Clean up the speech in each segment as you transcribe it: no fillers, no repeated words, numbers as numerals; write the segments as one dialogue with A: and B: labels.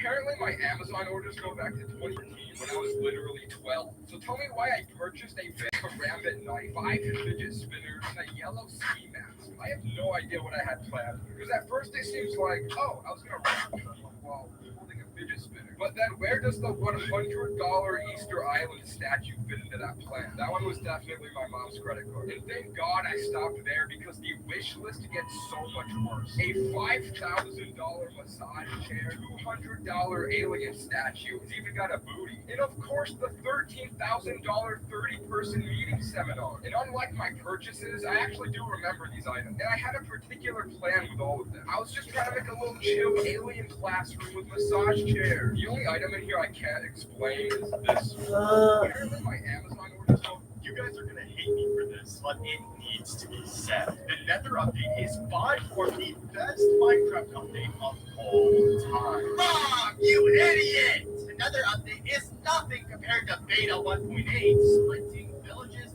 A: Apparently, my Amazon orders go back to 2013 when I was literally 12. So tell me why I purchased a karambit knife, 5 fidget spinners, and a yellow ski mask. I have no idea what I had planned. Because at first it seems like, oh, I was gonna run while holding a fidget spinner. But then where does the $100 Easter Island statue fit into that plan? That one was definitely my mom's credit card. And thank God I stopped there because the wish list gets so much worse. A $5,000 massage chair, $200 alien statue. It's even got a booty. And of course, the $13,000 30-person meeting seminar. And unlike my purchases, I actually do remember these items. And I had a particular plan with all of them. I was just trying to make a little chill alien classroom with massage chair. The only item in here I can't explain is this. Apparently, my Amazon orders go.
B: You guys are gonna hate me for this, but it needs to be said. The Nether update is by far the best Minecraft update of all time.
C: Mom, you idiot! Another update is nothing compared to Beta 1.8. Splitting villages.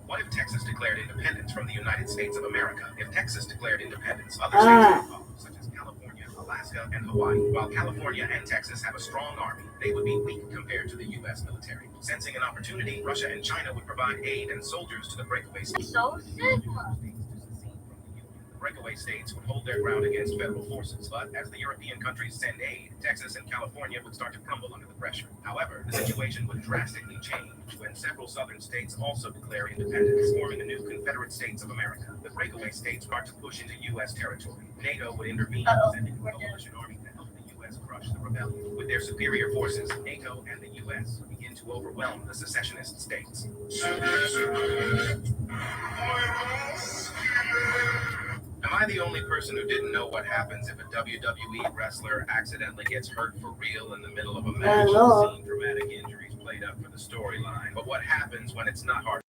D: What if Texas declared independence from the United States of America? If Texas declared independence, other states would follow, such as California, Alaska, and Hawaii. While California and Texas have a strong army, they would be weak compared to the U.S. military. Sensing an opportunity, Russia and China would provide aid and soldiers to the breakaway states.
E: So Sigma.
D: Breakaway states would hold their ground against federal forces, but as the European countries send aid, Texas and California would start to crumble under the pressure. However, the situation would drastically change when several southern states also declare independence, forming the new Confederate States of America. The breakaway states start to push into U.S. territory. NATO would intervene, sending a coalition army to help the U.S. crush the rebellion. With their superior forces, NATO and the U.S. begin to overwhelm the secessionist states. Am I the only person who didn't know what happens if a WWE wrestler accidentally gets hurt for real in the middle of a match? I've seen dramatic injuries played up for the storyline, but what happens when it's not hard?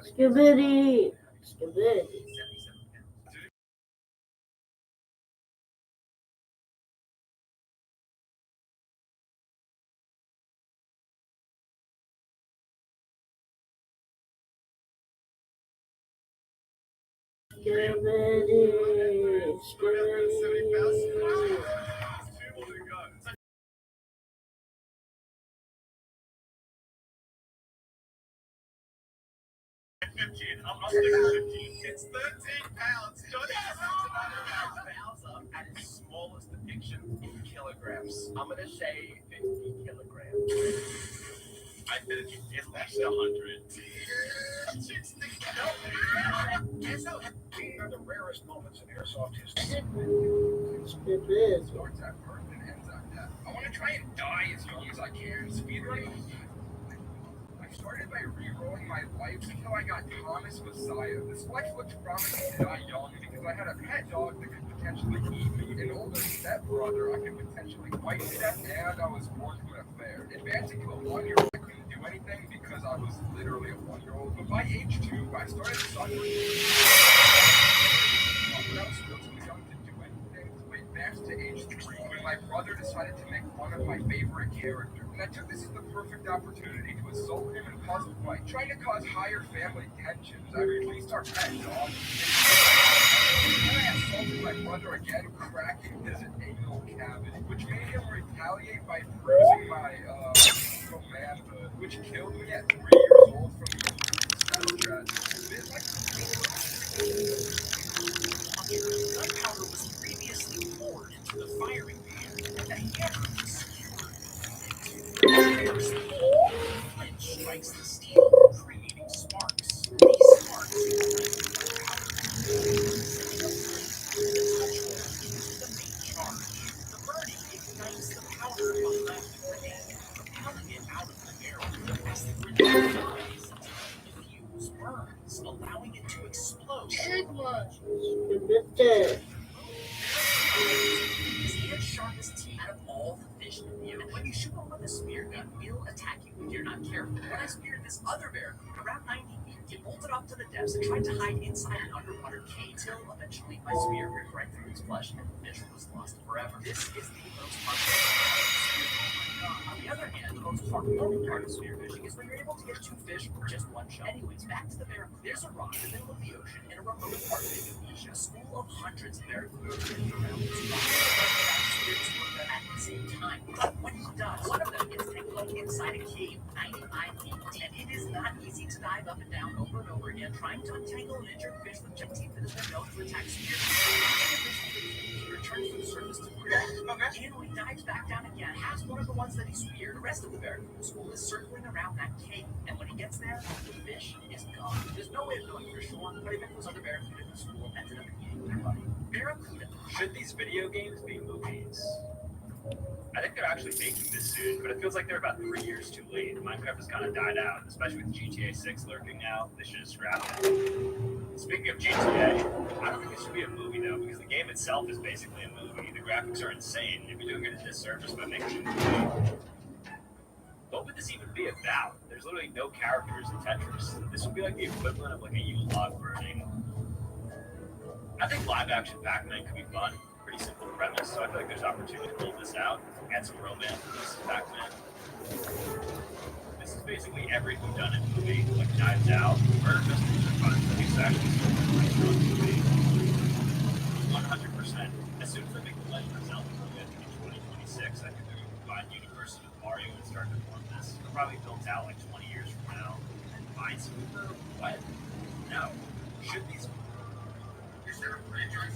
E: Skibidi. Skibidi.
C: 77 pounds.
E: Skibidi. Skibidi.
B: I'm thinking 15. It's 13 pounds.
C: At its smallest depiction in kilograms. I'm gonna say 50 kilograms.
B: I bet it's at least 100.
D: These are the rarest moments in airsoft history.
E: Skibidi.
A: Starts at birth and ends at death. I want to try and die as young as I can. Speedrunning. I started by re-rolling my life until I got Thomas Messiah. This life looked promising to die young because I had a pet dog that could potentially eat me, an older stepbrother I could potentially fight to death, and I was born to an affair. Advancing to a 1-year-old, I couldn't do anything because I was literally a 1-year-old. But by age 2, I started suffering. But I was still too young to do anything. So I advanced to age 3 when my brother decided to make fun of my favorite character. And I took this as the perfect opportunity to assault him and cause a fight. Trying to cause higher family tensions, I released our pet dog. And then I assaulted my brother again, cracking his anal cavity, which made him retaliate by bruising my manhood, which killed me at 3 years old from the injuries. It's like
C: Gunpowder was previously poured into the firing pan, and the hammer was skewered. Flint strikes the steel, creating sparks. These sparks ignite gunpowder, sending a flame through the touch hole into the main charge. The burning ignites the powder behind the grenade, propelling it out of the barrel. As the grenade flies, the fuse burns, allowing it to explode.
E: Skibidi.
C: His hand sharpest teeth out of all the fish in the ocean. When you shoot him with a spear gun, he'll attack you if you're not careful. When I speared this other barracuda around 90 feet, he bolted off to the depths and tried to hide inside an underwater cave till eventually my spear ripped right through his flesh and the fish was lost forever. This is the most heartbreaking. On the other hand, the most heartwarming part of spearfishing is when you're able to get 2 fish for just 1 shot. Anyways, back to the barracuda. There's a rock in the middle of the ocean in a remote part of Indonesia. A school of hundreds of barracuda swimming around this rock. At the same time, but when he does, one of them gets tangled inside a cave 95 feet deep, and it is not easy to dive up and down over and over again, trying to untangle an injured fish with jet teeth that has been known to attack spearfish. He returns to the surface to breathe. And when he dives back down again, has one of the ones that he speared. The rest of the barracuda school is circling around that cave, and when he gets there, the fish is gone. There's no way of knowing for sure, but I bet those other barracuda in the school ended up eating their buddy. Barracuda.
B: Should these video games be movies? I think they're actually making this soon, but it feels like they're about 3 years too late. Minecraft has kind of died out, especially with GTA 6 lurking now. They should have scrapped it. Speaking of GTA, I don't think it should be a movie though, because the game itself is basically a movie. The graphics are insane. You'd be doing it a disservice by making it a movie. What would this even be about? There's literally no characters in Tetris. This would be like the equivalent of like a Yule log burning. I think live action Pac-Man could be fun. Pretty simple premise, so I feel like there's opportunity to build this out. Add some romance to this Pac-Man. This is basically every whodunit movie, like Knives Out. Murder mysteries are fun, but it's actually still a pretty fun movie. 100%. As soon as I make the Legend of Zelda movie, I think in 2026, I think they're going to combine Universe with Mario and start to form this. It'll probably built out like 20 years from now. And find some what? No. Should these
C: Is there a franchise?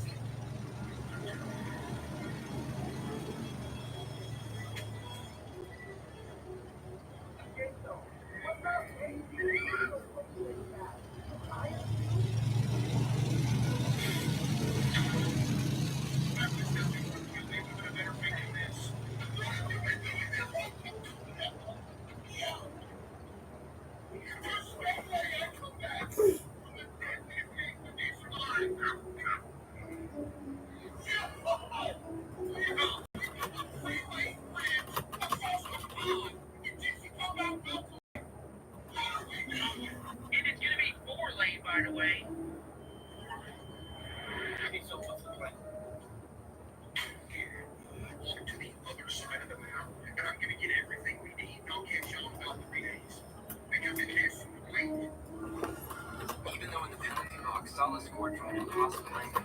C: Gonzalez scored from an impossible angle.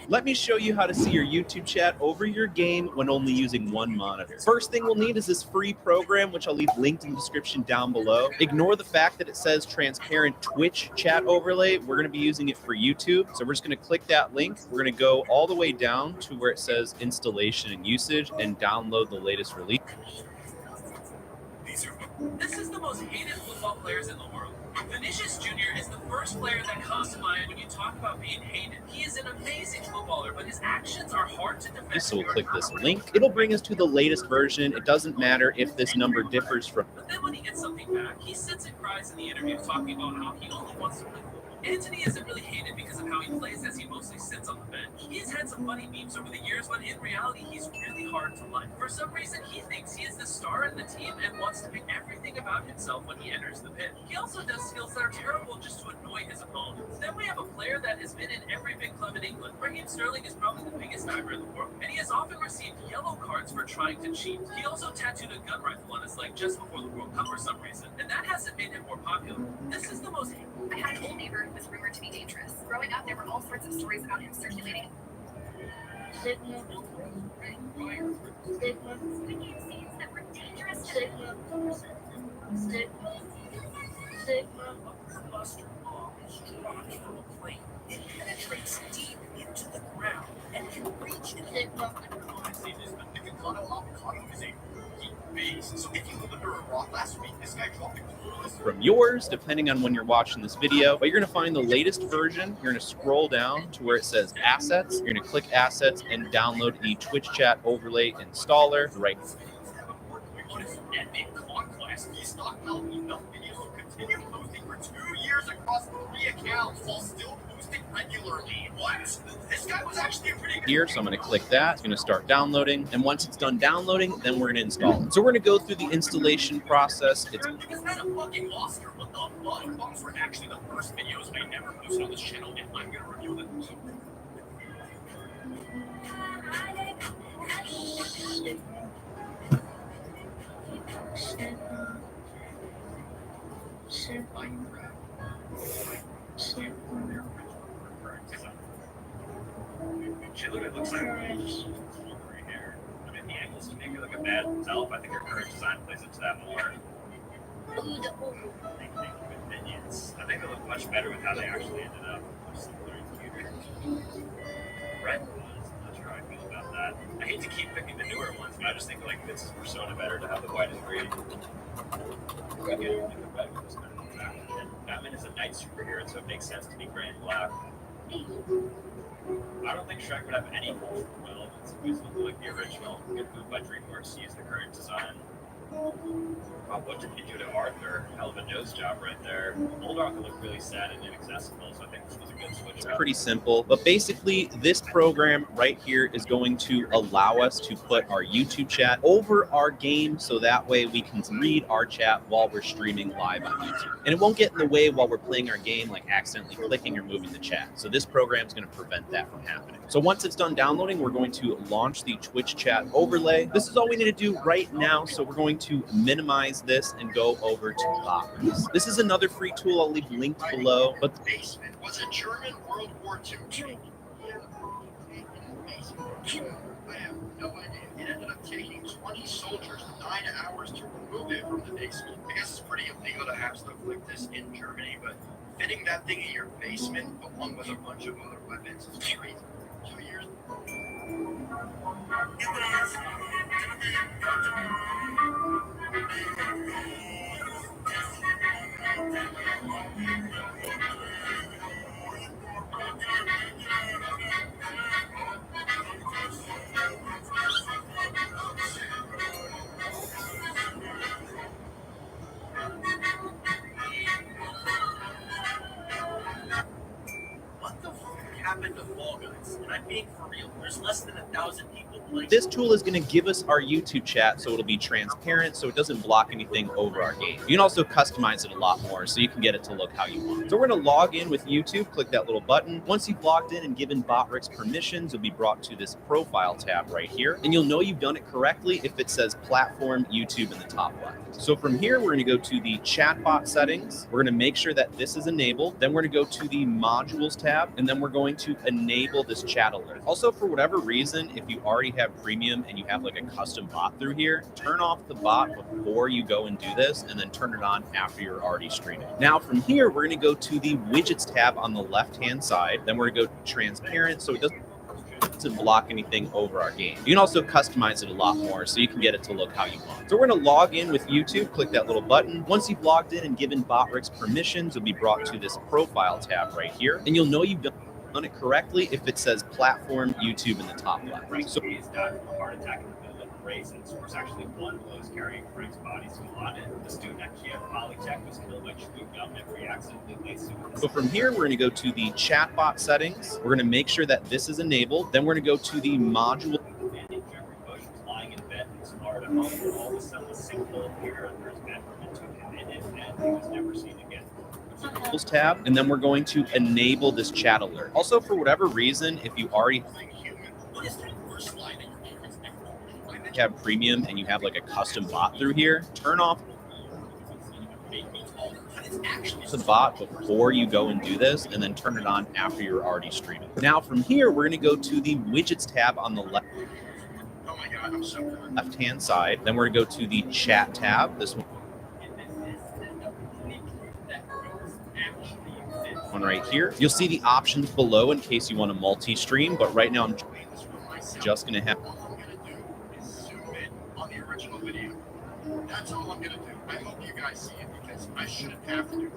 F: Let me show you how to see your YouTube chat over your game when only using one monitor. First thing we'll need is this free program, which I'll leave linked in the description down below. Ignore the fact that it says transparent Twitch chat overlay. We're gonna be using it for YouTube. So we're just gonna click that link. We're gonna go all the way down to where it says installation and usage and download the latest release.
C: This is the most hated football players in the world. Vinicius Jr. is the first player that comes to mind when you talk about being hated. He is an amazing footballer, but his actions are hard to defend.
F: So we'll click this link. It'll bring us to the latest version. It doesn't matter if this number differs from.
C: But then when he gets something back, he sits and cries in the interview talking about how he only wants to play football. Anthony isn't really hated because of how he plays, as he mostly sits on the bench. He's had some funny memes over the years, but in reality, he's really hard to like. For some reason, he thinks he is the star in the team and wants to make everything about himself when he enters the pitch. He also does skills that are terrible just to annoy his opponents. Then we have a player that has been in every big club in England. Raheem Sterling is probably the biggest diver in the world, and he has often received yellow cards for trying to cheat. He also tattooed a gun rifle on his leg just before the World Cup for some reason, and that hasn't made him more popular. This is the most.
G: I had an old neighbor who was rumored to be dangerous. Growing up, there were all sorts of stories about him circulating.
E: Sigma. Sigma.
G: Swinging scenes that were dangerous to
E: Sigma. Sigma. Sigma.
C: Mustard bomb is dropped from a plane. It penetrates deep into the ground and can reach into
E: Sigma.
C: So if you look under a rock last week, this guy dropped
F: From yours, depending on when you're watching this video. But you're gonna find the latest version. You're gonna scroll down to where it says assets. You're gonna click assets and download the Twitch chat overlay installer right.
C: on his epic conquest. He stockpiled enough videos to continue posting for 2 years across 3 accounts while still posting regularly. What? This guy was actually a pretty good
F: Here, so I'm going to click that. It's going to start downloading, and once it's done downloading, then we're going to install it. So we're going to go through the installation process. It's
C: Is that a fucking monster? What the fuck? Those were actually the first videos I ever posted on this channel, and I'm gonna review them.
B: She literally looks like Wolverine here. I mean, the angles to make her look a bad self. I think her current design plays into that more. With minions. I think they look much better with how they actually ended up. Much simpler and cuter. Red ones, I'm not sure how I feel about that. I hate to keep picking the newer ones, but I just think it like fits his persona better to have the white and green. Again, I think the red one is better than Batman. Batman is a night superhero, so it makes sense to be gray and black. I don't think Shrek would have any cultural relevance if it looked like the original. Get moved by DreamWorks to use the current design. Wow, what did he do to Arthur? Hell of a nose job right there. Old Arthur looked really sad and inaccessible, so I think this was a good switch up.
F: pretty simple, but basically this program right here is going to allow us to put our YouTube chat over our game, so that way we can read our chat while we're streaming live on YouTube. And it won't get in the way while we're playing our game, like accidentally clicking or moving the chat. So this program is going to prevent that from happening. So once it's done downloading, we're going to launch the Twitch chat overlay. This is all we need to do right now, so we're going to minimize this and go over to lockers. This is another free tool I'll leave linked below, but
C: Basement was a German World War II tank. I have no idea. It ended up taking 20 soldiers 9 hours to remove it from the basement. I guess it's pretty illegal to have stuff like this in Germany, but fitting that thing in your basement along with a bunch of other weapons is crazy. 2 years. What the fuck happened to Fall Guys? And I'm being for real. There's less than 1,000 4,000 people playing.
F: This tool is going to give us our YouTube chat, so it'll be transparent, so it doesn't block anything over our game. You can also customize it a lot more, so you can get it to look how you want. So we're going to log in with YouTube, click that little button. Once you've logged in and given Botrix permissions, you'll be brought to this profile tab right here, and you'll know you've done it correctly if it says platform YouTube in the top left. So from here, we're going to go to the chatbot settings. We're going to make sure that this is enabled. Then we're going to go to the modules tab, and then we're going to enable this chat alert. Also, for whatever reason, if you already have premium and you have like a custom bot through here, turn off the bot before you go and do this, and then turn it on after you're already streaming. Now from here, we're going to go to the widgets tab on the left-hand side. Then we're going to go transparent, so it doesn't block anything over our game. You can also customize it a lot more, so you can get it to look how you want. So we're going to log in with YouTube, click that little button. Once you've logged in and given Botrix permissions, you'll be brought to this profile tab right here, and you'll know you've done it correctly if it says platform YouTube in the top left.
B: Frank
F: So
B: Hayes died from a heart attack in the middle of the race, and the source actually won blows carrying Frank's body still on it. The student at Kiev Polytech was killed by chewing gum after he accidentally laced it with
F: So from here, we're going to go to the chatbot settings. We're going to make sure that this is enabled. Then we're going to go to the module
B: Jeffrey Bush was lying in bed in his Florida home, and all of a sudden a sinkhole appeared under his bedroom and took him in it, and he was never seen again.
F: tab, and then we're going to enable this chat alert. Also, for whatever reason, if you already have premium and you have like a custom bot through here, turn off the bot before you go and do this, and then turn it on after you're already streaming. Now from here, we're going to go to the widgets tab on the left-hand side. Then we're going to go to the chat tab. This one right here. You'll see the options below in case you want to multi-stream, but right now I'm just going to have
A: On the original video. That's all I'm gonna do. I hope you guys see it because I shouldn't have to do it.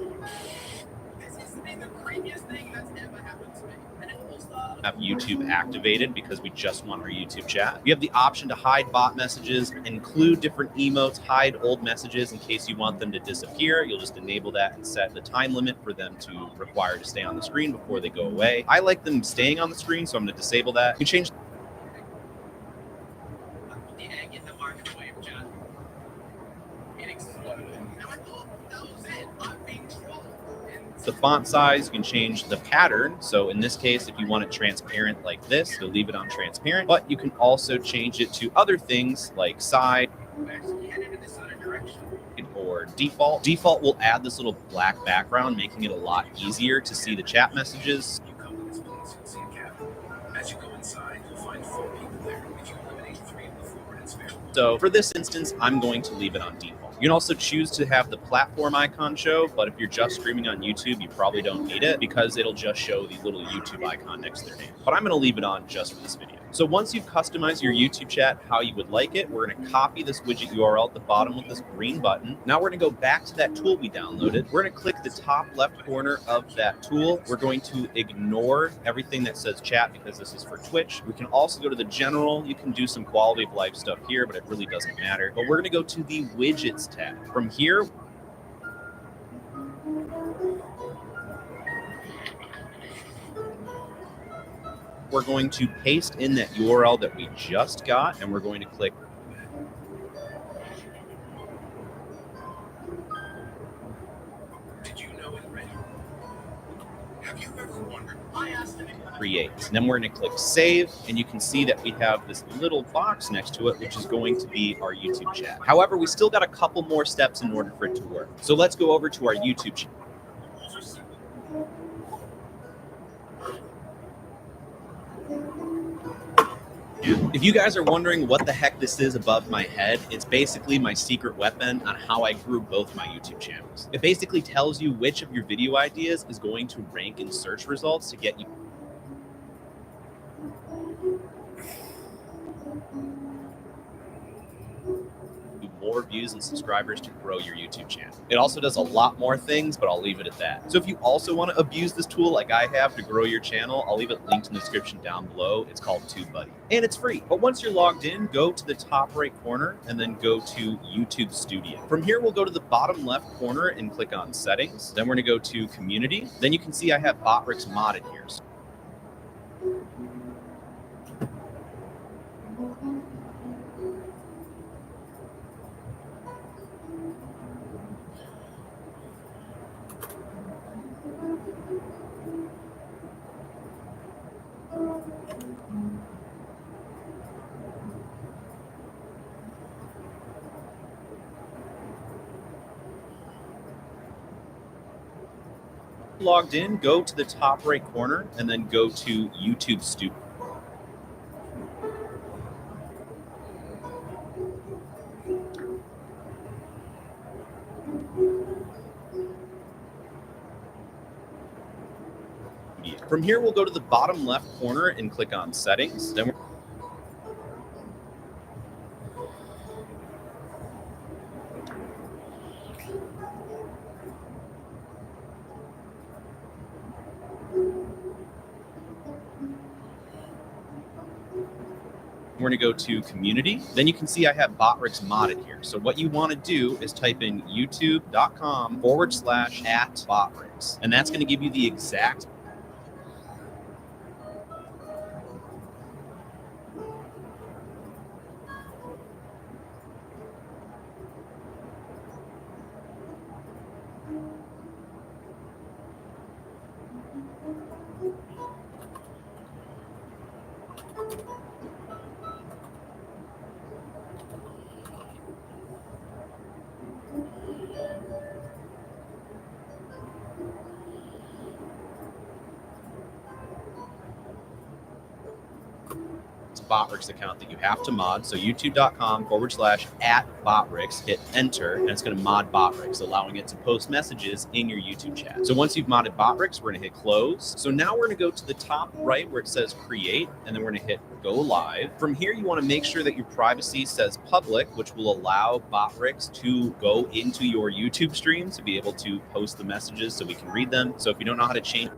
A: This is the creepiest thing that's ever happened to me. And it was
F: have YouTube activated because we just want our YouTube chat. You have the option to hide bot messages, include different emotes, hide old messages in case you want them to disappear. You'll just enable that and set the time limit for them to require to stay on the screen before they go away. I like them staying on the screen, so I'm going to disable that. You can change
A: the egg in the microwave, John. It exploded. Now I thought that was it. I'm being trolled.
F: the font size. You can change the pattern. So in this case, if you want it transparent like this, you'll leave it on transparent, but you can also change it to other things like side or default. Default will add this little black background, making it a lot easier to see the chat messages.
D: As you go inside, you'll find 4 people there. If you eliminate 3 of the forward and spare.
F: So for this instance, I'm going to leave it on default. You can also choose to have the platform icon show, but if you're just streaming on YouTube, you probably don't need it because it'll just show the little YouTube icon next to their name. But I'm going to leave it on just for this video. So once you've customized your YouTube chat how you would like it, we're going to copy this widget URL at the bottom with this green button. Now we're going to go back to that tool we downloaded. We're going to click the top left corner of that tool. We're going to ignore everything that says chat because this is for Twitch. We can also go to the general. You can do some quality of life stuff here, but it really doesn't matter. But we're going to go to the widgets tab. From here, we're going to paste in that URL that we just got, and we're going to click
D: Did you know it already? Have you ever wondered?
A: I asked him.
F: create. And then we're going to click save, and you can see that we have this little box next to it, which is going to be our YouTube chat. However, we still got a couple more steps in order for it to work. So let's go over to our YouTube chat. If you guys are wondering what the heck this is above my head, it's basically my secret weapon on how I grew both my YouTube channels. It basically tells you which of your video ideas is going to rank in search results to get you more views and subscribers to grow your YouTube channel. It also does a lot more things, but I'll leave it at that. So if you also want to abuse this tool like I have to grow your channel, I'll leave it linked in the description down below. It's called TubeBuddy, and it's free. But once you're logged in, go to the top right corner and then go to YouTube Studio. From here, we'll go to the bottom left corner and click on Settings. Then we're going to go to Community. Then you can see I have Botrix modded here. Logged in, go to the top right corner and then go to YouTube Studio. From here, we'll go to the bottom left corner and click on Settings. Then we're going to go to Community. Then you can see I have Botrix modded here. So what you want to do is type in youtube.com/@Botrix. And that's going to give you the exact Botrix account that you have to mod. So youtube.com/@Botrix, hit enter, and it's going to mod Botrix, allowing it to post messages in your YouTube chat. So once you've modded Botrix, we're going to hit close. So now we're going to go to the top right where it says create, and then we're going to hit go live. From here, you want to make sure that your privacy says public, which will allow Botrix to go into your YouTube stream to be able to post the messages so we can read them. So if you don't know how to change